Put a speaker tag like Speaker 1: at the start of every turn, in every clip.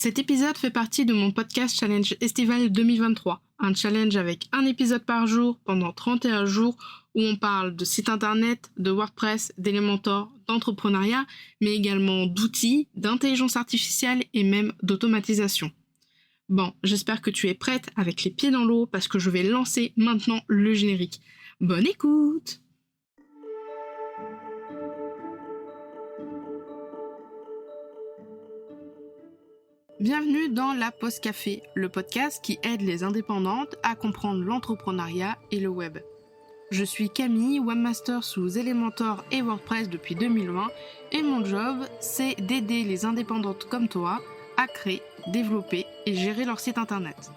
Speaker 1: Cet épisode fait partie de mon podcast Challenge Estival 2023, un challenge avec un épisode par jour pendant 31 jours où on parle de site internet, de WordPress, d'Elementor, d'entrepreneuriat, mais également d'outils, d'intelligence artificielle et même d'automatisation. Bon, j'espère que tu es prête avec les pieds dans l'eau parce que je vais lancer maintenant le générique. Bonne écoute! Bienvenue dans la Pause Café, le podcast qui aide les indépendantes à comprendre l'entrepreneuriat et le web. Je suis Camille, webmaster sous Elementor et WordPress depuis 2020 et mon job, c'est d'aider les indépendantes comme toi à créer, développer et gérer leur site internet.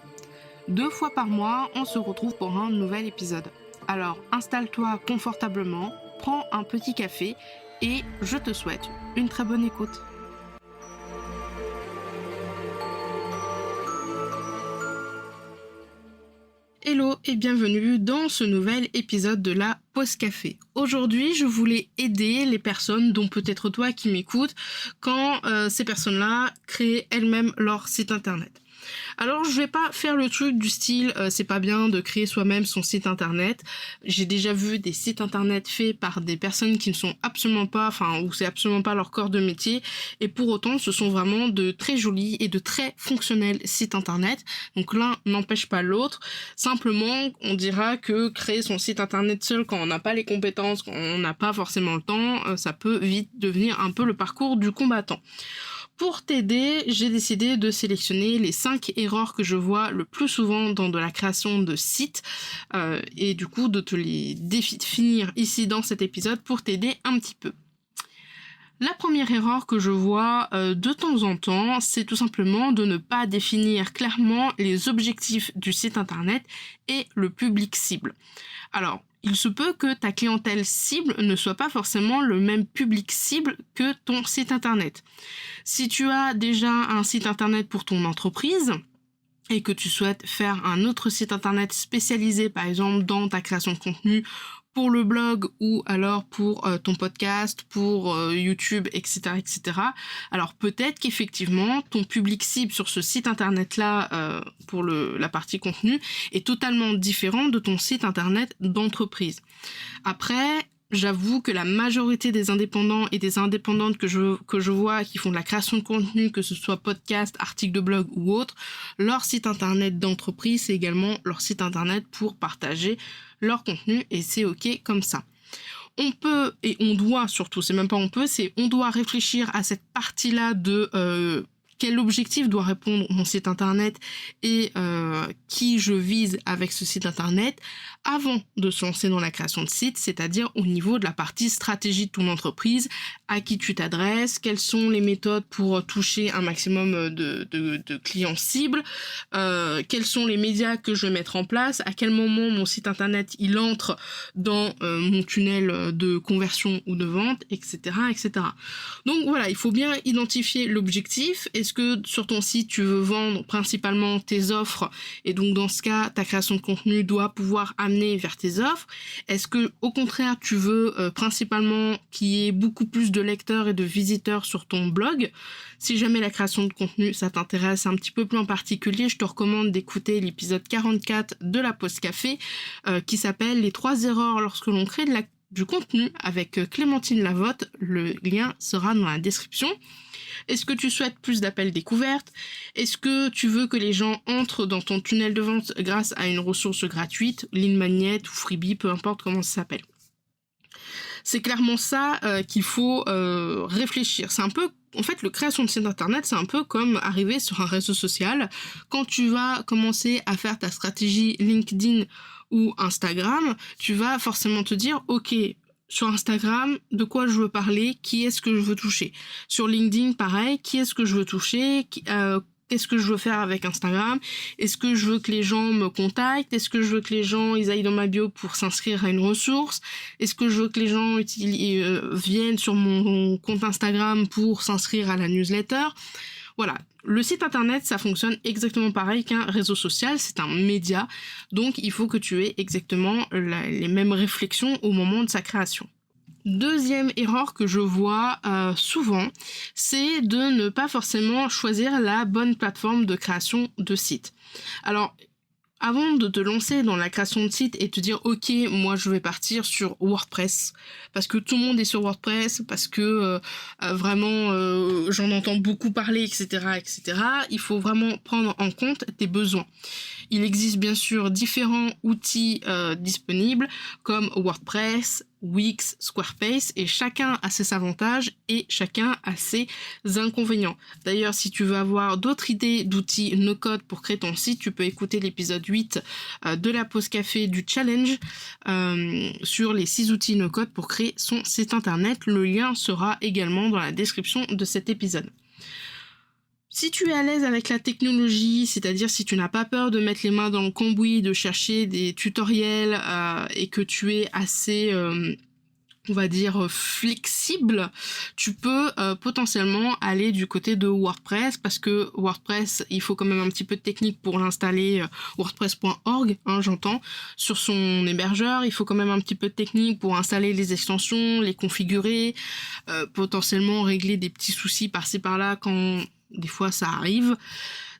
Speaker 1: 2 fois par mois, on se retrouve pour un nouvel épisode. Alors installe-toi confortablement, prends un petit café et je te souhaite une très bonne écoute. Hello et bienvenue dans ce nouvel épisode de la Pause Café. Aujourd'hui, je voulais aider les personnes, dont peut-être toi qui m'écoutes, quand ces personnes-là créent elles-mêmes leur site internet. Alors, je vais pas faire le truc du style c'est pas bien de créer soi-même son site internet. J'ai déjà vu des sites internet faits par des personnes qui ne sont absolument pas, où c'est absolument pas leur corps de métier, et pour autant, ce sont vraiment de très jolis et de très fonctionnels sites internet. Donc l'un n'empêche pas l'autre. Simplement, on dira que créer son site internet seul quand on n'a pas les compétences, quand on n'a pas forcément le temps, ça peut vite devenir un peu le parcours du combattant. Pour t'aider, j'ai décidé de sélectionner les 5 erreurs que je vois le plus souvent dans de la création de sites et du coup de te les définir ici dans cet épisode pour t'aider un petit peu. La première erreur que je vois de temps en temps, c'est tout simplement de ne pas définir clairement les objectifs du site internet et le public cible. Alors, il se peut que ta clientèle cible ne soit pas forcément le même public cible que ton site internet. Si tu as déjà un site internet pour ton entreprise et que tu souhaites faire un autre site internet spécialisé, par exemple dans ta création de contenu, pour le blog ou alors pour ton podcast, pour YouTube, etc., etc. Alors peut-être qu'effectivement ton public cible sur ce site internet-là pour la partie contenu est totalement différent de ton site internet d'entreprise. Après, j'avoue que la majorité des indépendants et des indépendantes que je vois qui font de la création de contenu, que ce soit podcast, article de blog ou autre, leur site internet d'entreprise, c'est également leur site internet pour partager leur contenu et c'est ok comme ça. On peut et on doit surtout, c'est même pas on peut, c'est on doit réfléchir à cette partie-là de quel objectif doit répondre mon site internet et qui je vise avec ce site internet avant de se lancer dans la création de site, c'est-à-dire au niveau de la partie stratégie de ton entreprise, à qui tu t'adresses, quelles sont les méthodes pour toucher un maximum de clients cibles, quels sont les médias que je vais mettre en place, à quel moment mon site internet il entre dans mon tunnel de conversion ou de vente, etc., etc. Donc voilà, il faut bien identifier l'objectif. Est-ce que sur ton site tu veux vendre principalement tes offres et donc dans ce cas ta création de contenu doit pouvoir amener vers tes offres? Est-ce que au contraire tu veux principalement qu'il y ait beaucoup plus de lecteurs et de visiteurs sur ton blog? Si jamais la création de contenu ça t'intéresse un petit peu plus en particulier, je te recommande d'écouter l'épisode 44 de la Pause Café qui s'appelle les 3 erreurs lorsque l'on crée du contenu avec Clémentine Lavotte. Le lien sera dans la description. Est-ce que tu souhaites plus d'appels découvertes? Est-ce que tu veux que les gens entrent dans ton tunnel de vente grâce à une ressource gratuite, lead magnet ou freebie, peu importe comment ça s'appelle? C'est clairement ça qu'il faut réfléchir. C'est un peu, en fait, la création de site internet, c'est un peu comme arriver sur un réseau social. Quand tu vas commencer à faire ta stratégie LinkedIn ou Instagram, tu vas forcément te dire, ok, sur Instagram, de quoi je veux parler, qui est-ce que je veux toucher. Sur LinkedIn, pareil, qui est-ce que je veux toucher, qu'est-ce que je veux faire avec Instagram? Est-ce que je veux que les gens me contactent? Est-ce que je veux que les gens ils aillent dans ma bio pour s'inscrire à une ressource? Est-ce que je veux que les gens viennent sur mon compte Instagram pour s'inscrire à la newsletter? Voilà, le site internet, ça fonctionne exactement pareil qu'un réseau social, c'est un média, donc il faut que tu aies exactement les mêmes réflexions au moment de sa création. Deuxième erreur que je vois souvent, c'est de ne pas forcément choisir la bonne plateforme de création de site. Alors, avant de te lancer dans la création de site et te dire ok, moi je vais partir sur WordPress parce que tout le monde est sur WordPress, parce que vraiment j'en entends beaucoup parler, etc., il faut vraiment prendre en compte tes besoins. Il existe bien sûr différents outils disponibles comme WordPress, Wix, Squarespace, et chacun a ses avantages et chacun a ses inconvénients. D'ailleurs, si tu veux avoir d'autres idées d'outils no-code pour créer ton site, tu peux écouter l'épisode 8 de la pause café du challenge sur les 6 outils no-code pour créer son site internet. Le lien sera également dans la description de cet épisode. Si tu es à l'aise avec la technologie, c'est-à-dire si tu n'as pas peur de mettre les mains dans le cambouis, de chercher des tutoriels et que tu es assez, on va dire, flexible, tu peux potentiellement aller du côté de WordPress, parce que WordPress, il faut quand même un petit peu de technique pour l'installer, wordpress.org, j'entends, sur son hébergeur. Il faut quand même un petit peu de technique pour installer les extensions, les configurer, potentiellement régler des petits soucis par-ci par-là quand des fois ça arrive.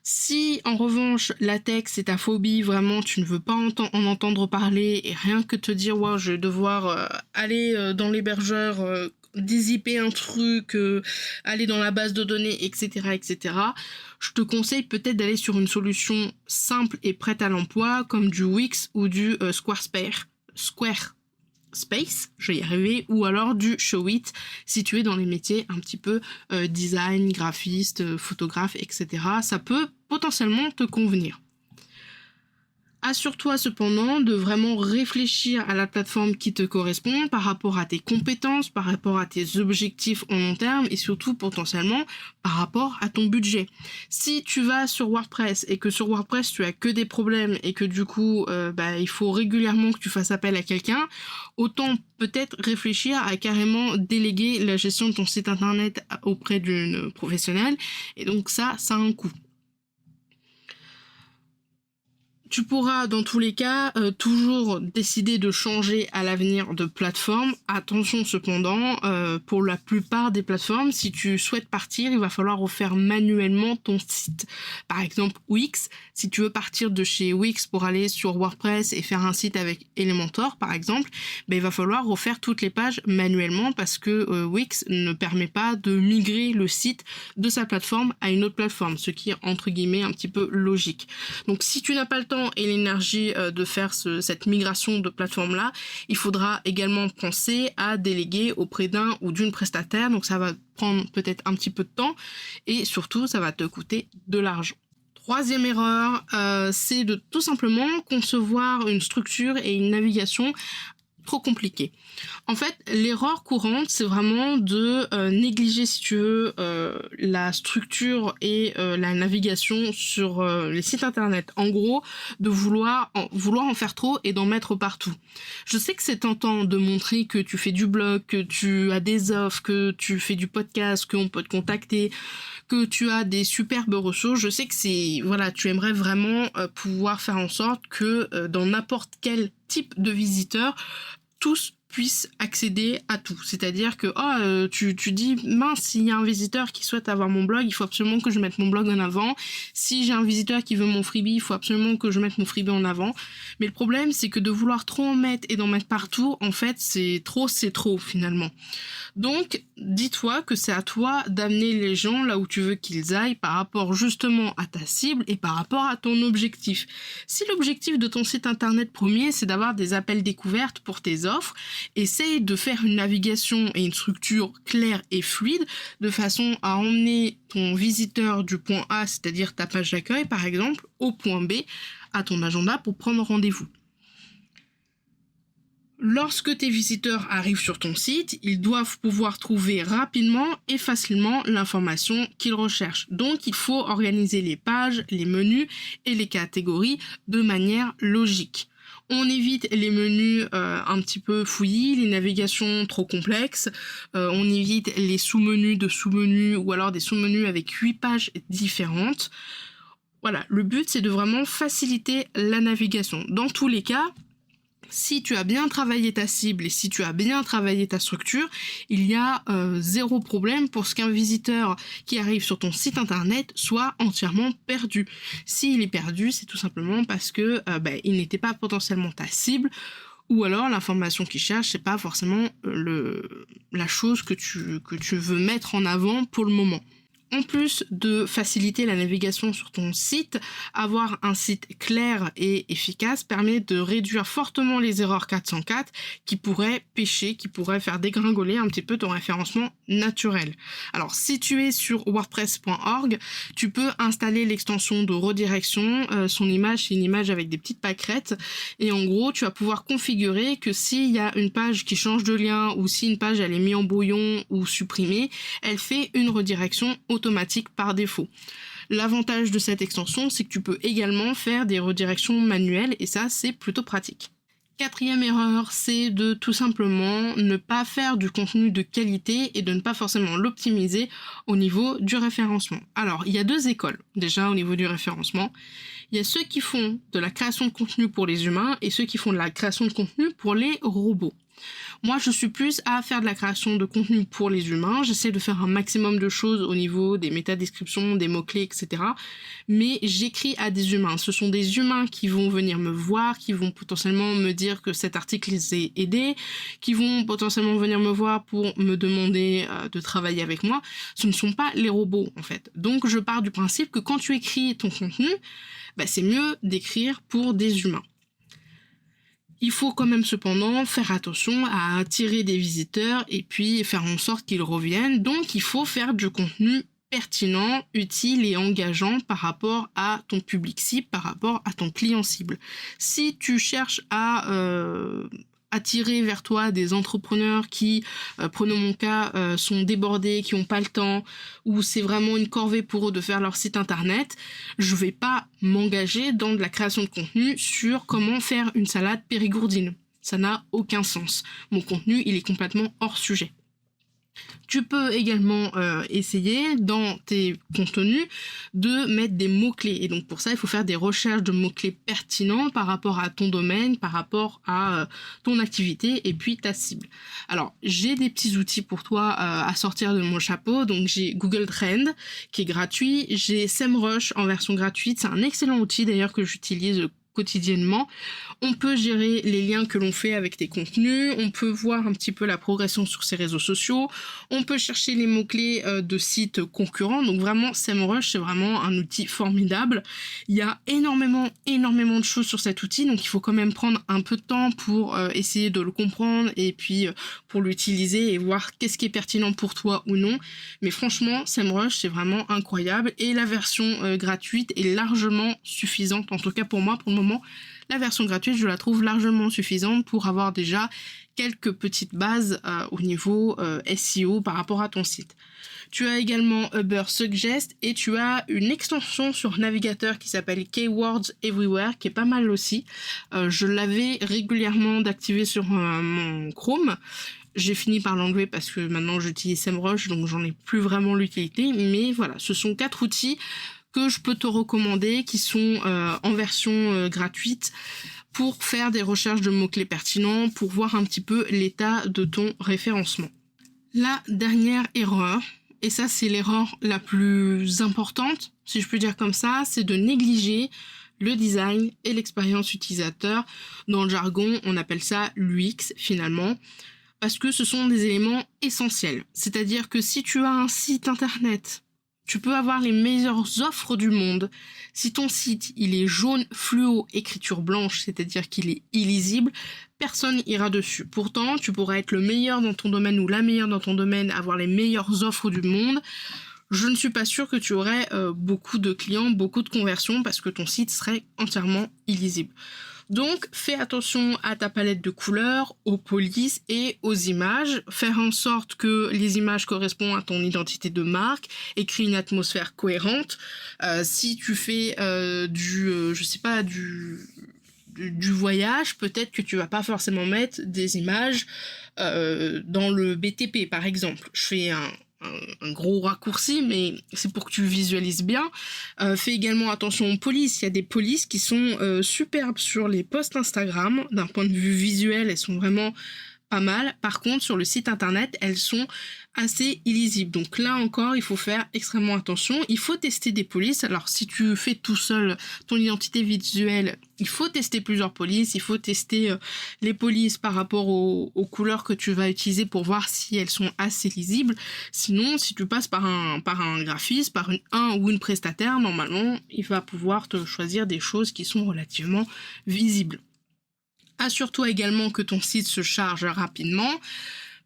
Speaker 1: Si en revanche la tech c'est ta phobie, vraiment tu ne veux pas en entendre parler, et rien que te dire ouais, je vais devoir aller dans l'hébergeur, dézipper un truc, aller dans la base de données, etc., je te conseille peut-être d'aller sur une solution simple et prête à l'emploi comme du Wix ou du Squarespace, je vais y arriver, ou alors du Showit si tu es dans les métiers un petit peu design, graphiste, photographe, etc. Ça peut potentiellement te convenir. Assure-toi cependant de vraiment réfléchir à la plateforme qui te correspond par rapport à tes compétences, par rapport à tes objectifs au long terme et surtout potentiellement par rapport à ton budget. Si tu vas sur WordPress et que sur WordPress tu as que des problèmes et que du coup il faut régulièrement que tu fasses appel à quelqu'un, autant peut-être réfléchir à carrément déléguer la gestion de ton site internet auprès d'une professionnelle, et donc ça a un coût. Tu pourras dans tous les cas toujours décider de changer à l'avenir de plateforme. Attention cependant, pour la plupart des plateformes, si tu souhaites partir, il va falloir refaire manuellement ton site. Par exemple Wix, si tu veux partir de chez Wix pour aller sur WordPress et faire un site avec Elementor par exemple, il va falloir refaire toutes les pages manuellement parce que Wix ne permet pas de migrer le site de sa plateforme à une autre plateforme, ce qui est entre guillemets un petit peu logique. Donc si tu n'as pas le temps et l'énergie de faire cette migration de plateforme là, il faudra également penser à déléguer auprès d'un ou d'une prestataire, donc ça va prendre peut-être un petit peu de temps et surtout ça va te coûter de l'argent. Troisième erreur, c'est de tout simplement concevoir une structure et une navigation trop compliqué. En fait, l'erreur courante, c'est vraiment de négliger, si tu veux, la structure et la navigation sur les sites internet. En gros, de vouloir en faire trop et d'en mettre partout. Je sais que c'est tentant de montrer que tu fais du blog, que tu as des offres, que tu fais du podcast, qu'on peut te contacter, que tu as des superbes ressources. Je sais que tu aimerais vraiment pouvoir faire en sorte que dans n'importe quel type de visiteur, tous puissent accéder à tout. C'est-à-dire que tu dis mince, s'il y a un visiteur qui souhaite avoir mon blog, il faut absolument que je mette mon blog en avant. Si j'ai un visiteur qui veut mon freebie, il faut absolument que je mette mon freebie en avant. Mais le problème, c'est que de vouloir trop en mettre et d'en mettre partout, en fait, c'est trop finalement. Donc, dis-toi que c'est à toi d'amener les gens là où tu veux qu'ils aillent par rapport justement à ta cible et par rapport à ton objectif. Si l'objectif de ton site internet premier, c'est d'avoir des appels découvertes pour tes offres, essaye de faire une navigation et une structure claire et fluide de façon à emmener ton visiteur du point A, c'est-à-dire ta page d'accueil par exemple, au point B, à ton agenda pour prendre rendez-vous. Lorsque tes visiteurs arrivent sur ton site, ils doivent pouvoir trouver rapidement et facilement l'information qu'ils recherchent. Donc, il faut organiser les pages, les menus et les catégories de manière logique. On évite les menus un petit peu fouillis, les navigations trop complexes, on évite les sous-menus de sous-menus ou alors des sous-menus avec 8 pages différentes. Voilà, le but c'est de vraiment faciliter la navigation. Dans tous les cas, Si tu as bien travaillé ta cible et si tu as bien travaillé ta structure, il y a zéro problème pour ce qu'un visiteur qui arrive sur ton site internet soit entièrement perdu. S'il est perdu, c'est tout simplement parce que il n'était pas potentiellement ta cible, ou alors l'information qu'il cherche, c'est pas forcément la chose que tu veux mettre en avant pour le moment. En plus de faciliter la navigation sur ton site, avoir un site clair et efficace permet de réduire fortement les erreurs 404 qui pourraient pêcher, qui pourraient faire dégringoler un petit peu ton référencement naturel. Alors si tu es sur wordpress.org, tu peux installer l'extension de redirection. Son image, c'est une image avec des petites pâquerettes et en gros tu vas pouvoir configurer que s'il y a une page qui change de lien ou si une page elle est mise en brouillon ou supprimée, elle fait une redirection automatique par défaut. L'avantage de cette extension, c'est que tu peux également faire des redirections manuelles et ça, c'est plutôt pratique. Quatrième erreur, c'est de tout simplement ne pas faire du contenu de qualité et de ne pas forcément l'optimiser au niveau du référencement. Alors, il y a deux écoles déjà au niveau du référencement. Il y a ceux qui font de la création de contenu pour les humains et ceux qui font de la création de contenu pour les robots. Moi, je suis plus à faire de la création de contenu pour les humains. J'essaie de faire un maximum de choses au niveau des métadescriptions, des mots-clés, etc. Mais j'écris à des humains. Ce sont des humains qui vont venir me voir, qui vont potentiellement me dire que cet article les a aidés, qui vont potentiellement venir me voir pour me demander de travailler avec moi. Ce ne sont pas les robots, en fait. Donc, je pars du principe que quand tu écris ton contenu, c'est mieux d'écrire pour des humains. Il faut quand même cependant faire attention à attirer des visiteurs et puis faire en sorte qu'ils reviennent. Donc il faut faire du contenu pertinent, utile et engageant par rapport à ton public cible, par rapport à ton client cible. Si tu cherches à attirer vers toi des entrepreneurs qui, prenons mon cas, sont débordés, qui n'ont pas le temps, ou c'est vraiment une corvée pour eux de faire leur site internet, je vais pas m'engager dans de la création de contenu sur comment faire une salade périgourdine. Ça n'a aucun sens. Mon contenu, il est complètement hors sujet. Tu peux également essayer dans tes contenus de mettre des mots-clés. Et donc pour ça, il faut faire des recherches de mots-clés pertinents par rapport à ton domaine, par rapport à ton activité et puis ta cible. Alors, j'ai des petits outils pour toi à sortir de mon chapeau. Donc j'ai Google Trends qui est gratuit. J'ai SEMrush en version gratuite. C'est un excellent outil d'ailleurs que j'utilise quotidiennement. On peut gérer les liens que l'on fait avec tes contenus, on peut voir un petit peu la progression sur ses réseaux sociaux, on peut chercher les mots-clés de sites concurrents, donc vraiment SEMrush c'est vraiment un outil formidable. Il y a énormément de choses sur cet outil, donc il faut quand même prendre un peu de temps pour essayer de le comprendre et puis pour l'utiliser et voir qu'est-ce qui est pertinent pour toi ou non. Mais franchement, SEMrush c'est vraiment incroyable et la version gratuite est largement suffisante, en tout cas pour moi pour le moment. La version gratuite, je la trouve largement suffisante pour avoir déjà quelques petites bases au niveau SEO par rapport à ton site. Tu as également Ubersuggest et tu as une extension sur navigateur qui s'appelle Keywords Everywhere qui est pas mal aussi. Je l'avais régulièrement d'activer sur mon Chrome. J'ai fini par l'enlever parce que maintenant j'utilise SEMrush donc j'en ai plus vraiment l'utilité. Mais voilà, ce sont 4 outils que je peux te recommander qui sont en version gratuite pour faire des recherches de mots-clés pertinents, pour voir un petit peu l'état de ton référencement. La dernière erreur, et ça c'est l'erreur la plus importante, si je peux dire comme ça, c'est de négliger le design et l'expérience utilisateur. Dans le jargon, on appelle ça l'UX finalement, parce que ce sont des éléments essentiels. C'est-à-dire que si tu as un site internet, tu peux avoir les meilleures offres du monde. Si ton site, il est jaune, fluo, écriture blanche, c'est-à-dire qu'il est illisible, personne ira dessus. Pourtant, tu pourrais être le meilleur dans ton domaine ou la meilleure dans ton domaine, avoir les meilleures offres du monde. Je ne suis pas sûre que tu aurais beaucoup de clients, beaucoup de conversions parce que ton site serait entièrement illisible. Donc, fais attention à ta palette de couleurs, aux polices et aux images. Faire en sorte que les images correspondent à ton identité de marque et créer une atmosphère cohérente. Si tu fais du voyage, peut-être que tu vas pas forcément mettre des images dans le BTP, par exemple. Je fais un gros raccourci, mais c'est pour que tu visualises bien. Fais également attention aux polices. Il y a des polices qui sont superbes sur les posts Instagram. D'un point de vue visuel, elles sont vraiment pas mal. Par contre, sur le site internet, elles sont assez illisibles. Donc là encore, il faut faire extrêmement attention. Il faut tester des polices. Alors si tu fais tout seul ton identité visuelle, il faut tester plusieurs polices. Il faut tester les polices par rapport aux couleurs que tu vas utiliser pour voir si elles sont assez lisibles. Sinon, si tu passes par un graphiste, par un ou une prestataire, normalement, il va pouvoir te choisir des choses qui sont relativement visibles. Assure-toi également que ton site se charge rapidement,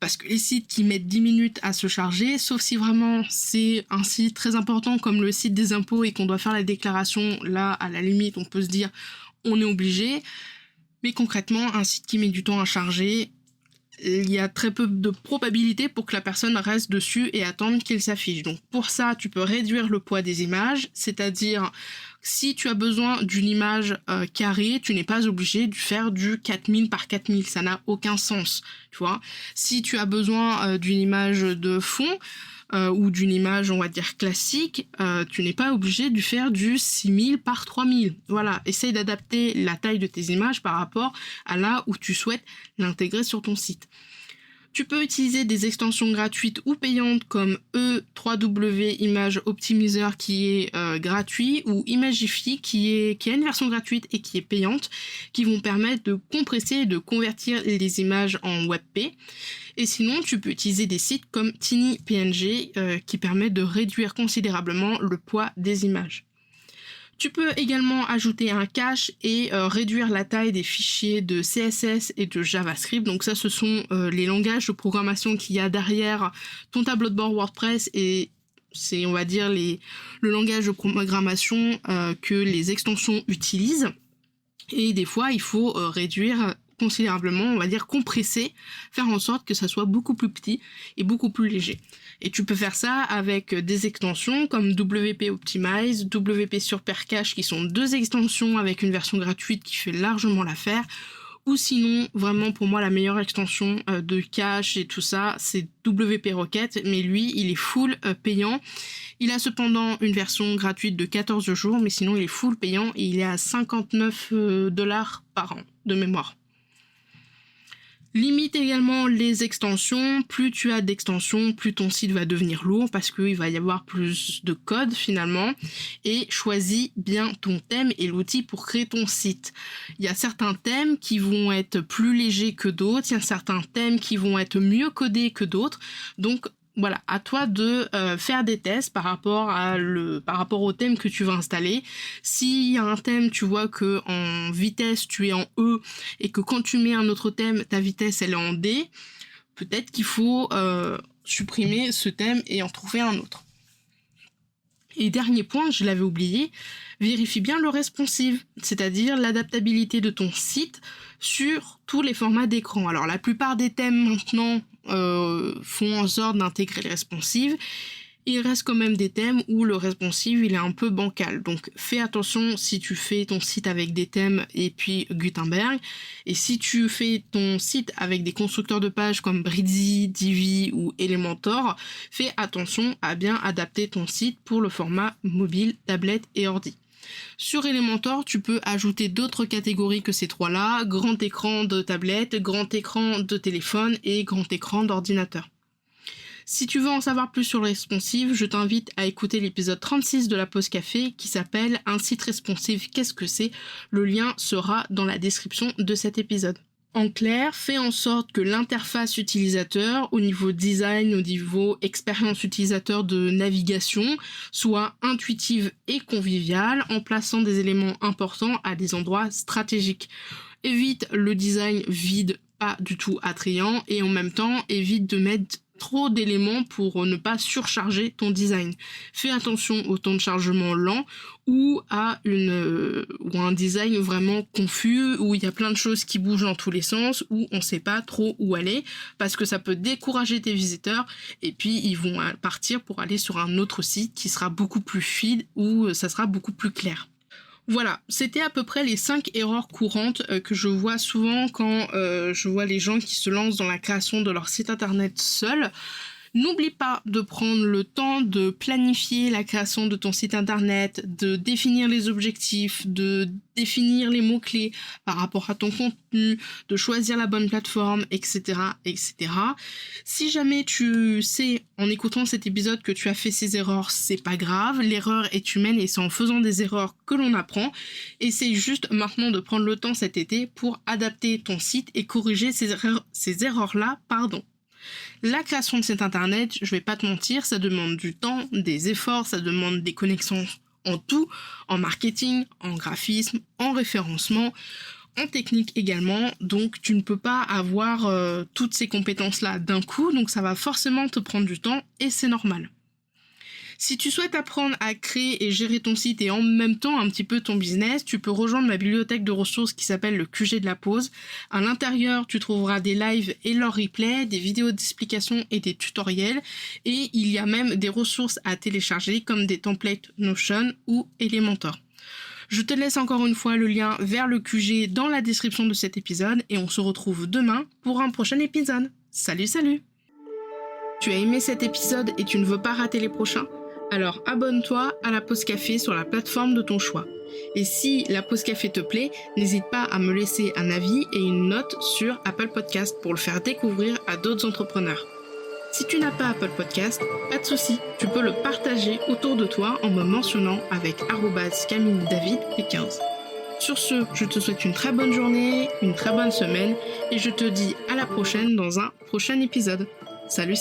Speaker 1: parce que les sites qui mettent 10 minutes à se charger, sauf si vraiment c'est un site très important comme le site des impôts et qu'on doit faire la déclaration, là à la limite on peut se dire on est obligé, mais concrètement un site qui met du temps à charger, il y a très peu de probabilité pour que la personne reste dessus et attende qu'il s'affiche. Donc pour ça, tu peux réduire le poids des images, c'est-à-dire si tu as besoin d'une image carrée, tu n'es pas obligé de faire du 4000 par 4000, ça n'a aucun sens, tu vois. Si tu as besoin d'une image de fond, ou d'une image, on va dire, classique, tu n'es pas obligé de faire du 6000 par 3000. Voilà, essaye d'adapter la taille de tes images par rapport à là où tu souhaites l'intégrer sur ton site. Tu peux utiliser des extensions gratuites ou payantes comme E3W Image Optimizer qui est gratuit ou Imagify qui a une version gratuite et qui est payante qui vont permettre de compresser et de convertir les images en WebP. Et sinon, tu peux utiliser des sites comme TinyPNG qui permettent de réduire considérablement le poids des images. Tu peux également ajouter un cache et réduire la taille des fichiers de CSS et de JavaScript. Donc ça, ce sont les langages de programmation qu'il y a derrière ton tableau de bord WordPress et c'est, on va dire, le langage de programmation que les extensions utilisent. Et des fois, il faut réduire considérablement, on va dire compresser, faire en sorte que ça soit beaucoup plus petit et beaucoup plus léger. Et tu peux faire ça avec des extensions comme WP Optimize, WP Super Cache qui sont deux extensions avec une version gratuite qui fait largement l'affaire. Ou sinon, vraiment pour moi la meilleure extension de cache et tout ça, c'est WP Rocket, mais lui il est full payant. Il a cependant une version gratuite de 14 jours, mais sinon il est full payant et il est à $59 par an de mémoire. Limite également les extensions, plus tu as d'extensions, plus ton site va devenir lourd parce qu'il va y avoir plus de code finalement. Et choisis bien ton thème et l'outil pour créer ton site. Il y a certains thèmes qui vont être plus légers que d'autres, il y a certains thèmes qui vont être mieux codés que d'autres. Donc voilà, à toi de faire des tests par rapport au thème que tu vas installer. S'il y a un thème, tu vois que en vitesse tu es en E et que quand tu mets un autre thème, ta vitesse elle est en D, peut-être qu'il faut supprimer ce thème et en trouver un autre. Et dernier point, je l'avais oublié, vérifie bien le responsive, c'est-à-dire l'adaptabilité de ton site sur tous les formats d'écran. Alors la plupart des thèmes maintenant font en sorte d'intégrer le responsive. Il reste quand même des thèmes où le responsive il est un peu bancal. Donc fais attention si tu fais ton site avec des thèmes et puis Gutenberg. Et si tu fais ton site avec des constructeurs de pages comme Brizy, Divi ou Elementor, fais attention à bien adapter ton site pour le format mobile, tablette et ordi. Sur Elementor, tu peux ajouter d'autres catégories que ces trois-là, grand écran de tablette, grand écran de téléphone et grand écran d'ordinateur. Si tu veux en savoir plus sur le responsive, je t'invite à écouter l'épisode 36 de la pause café qui s'appelle « Un site responsive, qu'est-ce que c'est ?» Le lien sera dans la description de cet épisode. En clair, fais en sorte que l'interface utilisateur, au niveau design, au niveau expérience utilisateur de navigation, soit intuitive et conviviale en plaçant des éléments importants à des endroits stratégiques. Évite le design vide, pas du tout attrayant, et en même temps, évite de mettre trop d'éléments pour ne pas surcharger ton design. Fais attention au temps de chargement lent ou à un design vraiment confus où il y a plein de choses qui bougent dans tous les sens, où on ne sait pas trop où aller parce que ça peut décourager tes visiteurs et puis ils vont partir pour aller sur un autre site qui sera beaucoup plus fluide où ça sera beaucoup plus clair. Voilà, c'était à peu près les 5 erreurs courantes que je vois souvent quand je vois les gens qui se lancent dans la création de leur site internet seuls. N'oublie pas de prendre le temps de planifier la création de ton site internet, de définir les objectifs, de définir les mots-clés par rapport à ton contenu, de choisir la bonne plateforme, etc., etc. Si jamais tu sais, en écoutant cet épisode, que tu as fait ces erreurs, c'est pas grave. L'erreur est humaine et c'est en faisant des erreurs que l'on apprend. Essaye juste maintenant de prendre le temps cet été pour adapter ton site et corriger ces erreurs-là. La création de site internet, je vais pas te mentir, ça demande du temps, des efforts, ça demande des connexions en tout, en marketing, en graphisme, en référencement, en technique également. Donc tu ne peux pas avoir toutes ces compétences-là d'un coup, donc ça va forcément te prendre du temps et c'est normal. Si tu souhaites apprendre à créer et gérer ton site et en même temps un petit peu ton business, tu peux rejoindre ma bibliothèque de ressources qui s'appelle le QG de la pause. À l'intérieur, tu trouveras des lives et leurs replays, des vidéos d'explication et des tutoriels. Et il y a même des ressources à télécharger comme des templates Notion ou Elementor. Je te laisse encore une fois le lien vers le QG dans la description de cet épisode et on se retrouve demain pour un prochain épisode. Salut! Tu as aimé cet épisode et tu ne veux pas rater les prochains ? Alors abonne-toi à la Pause Café sur la plateforme de ton choix. Et si la Pause Café te plaît, n'hésite pas à me laisser un avis et une note sur Apple Podcast pour le faire découvrir à d'autres entrepreneurs. Si tu n'as pas Apple Podcast, pas de souci, tu peux le partager autour de toi en me mentionnant avec @CamilleDavid15. Sur ce, je te souhaite une très bonne journée, une très bonne semaine et je te dis à la prochaine dans un prochain épisode. Salut!